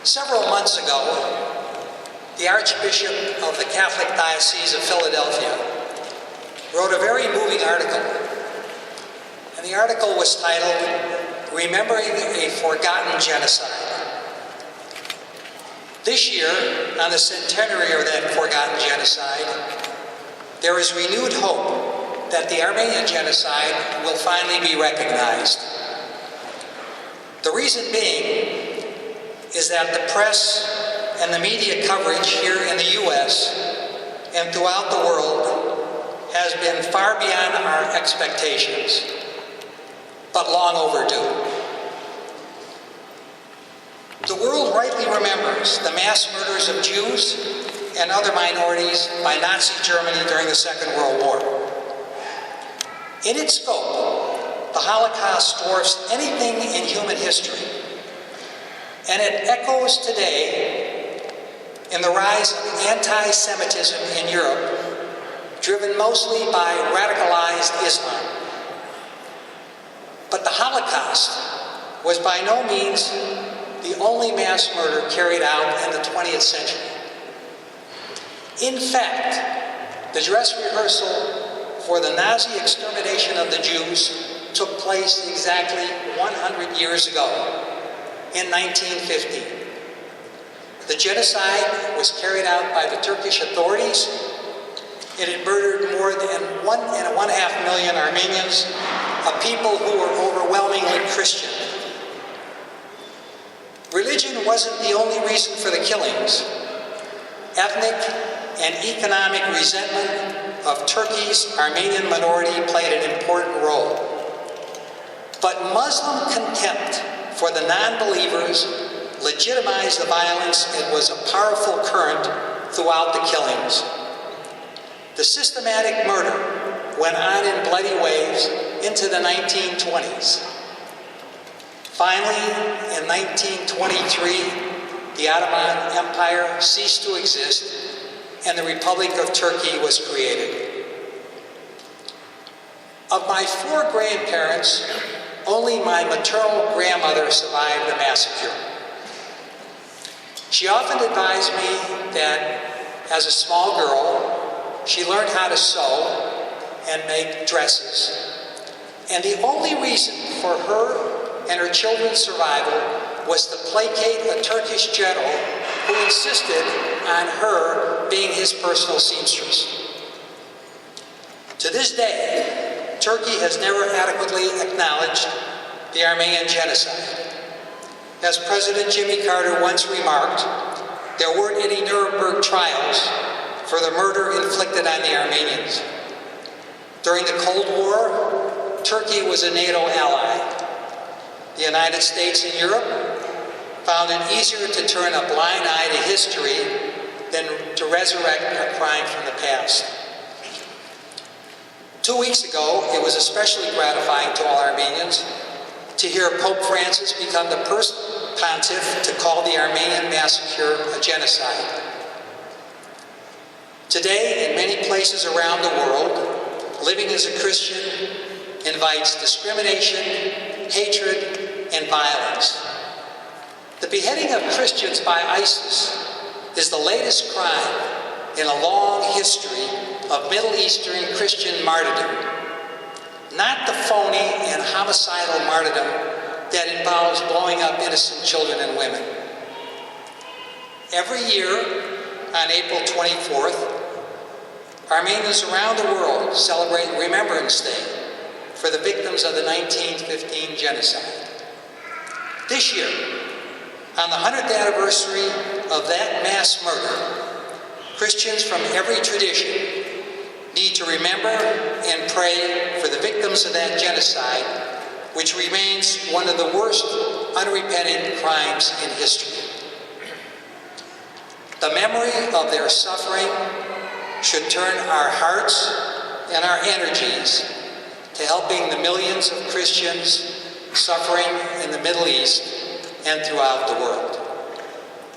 Several months ago, the Archbishop of the Catholic Diocese of Philadelphia wrote a very moving article, and the article was titled, "Remembering a Forgotten Genocide." This year, on the centenary of that forgotten genocide, there is renewed hope that the Armenian Genocide will finally be recognized. The reason being is that the press and the media coverage here in the U.S. and throughout the world has been far beyond our expectations, but long overdue. The world rightly remembers the mass murders of Jews and other minorities by Nazi Germany during the Second World War. In its scope, the Holocaust dwarfs anything in human history, and it echoes today in the rise of anti-Semitism in Europe, driven mostly by radicalized Islam. But the Holocaust was by no means the only mass murder carried out in the 20th century. In fact, the dress rehearsal for the Nazi extermination of the Jews took place exactly 100 years ago, in 1950. The genocide was carried out by the Turkish authorities. It had murdered more than 1.5 million Armenians, a people who were overwhelmingly Christian. Religion wasn't the only reason for the killings. Ethnic and economic resentment of Turkey's Armenian minority played an important role. But Muslim contempt for the non-believers legitimized the violence and was a powerful current throughout the killings. The systematic murder went on in bloody waves into the 1920s. Finally, in 1923, the Ottoman Empire ceased to exist and the Republic of Turkey was created. Of my 4 grandparents, only my maternal grandmother survived the massacre. She often advised me that as a small girl, she learned how to sew and make dresses. And the only reason for her and her children's survival was to placate a Turkish general who insisted on her being his personal seamstress. To this day, Turkey has never adequately acknowledged the Armenian Genocide. As President Jimmy Carter once remarked, there weren't any Nuremberg trials for the murder inflicted on the Armenians. During the Cold War, Turkey was a NATO ally. The United States and Europe found it easier to turn a blind eye to history than to resurrect a crime from the past. 2 weeks ago, it was especially gratifying to all Armenians to hear Pope Francis become the first pontiff to call the Armenian massacre a genocide. Today, in many places around the world, living as a Christian invites discrimination, hatred, and violence. The beheading of Christians by ISIS is the latest crime in a long history of Middle Eastern Christian martyrdom, not the phony and homicidal martyrdom that involves blowing up innocent children and women. Every year, on April 24th, Armenians around the world celebrate Remembrance Day for the victims of the 1915 genocide. This year, on the 100th anniversary of that mass murder, Christians from every tradition need to remember and pray for the victims of that genocide, which remains one of the worst unrepented crimes in history. The memory of their suffering should turn our hearts and our energies to helping the millions of Christians suffering in the Middle East and throughout the world.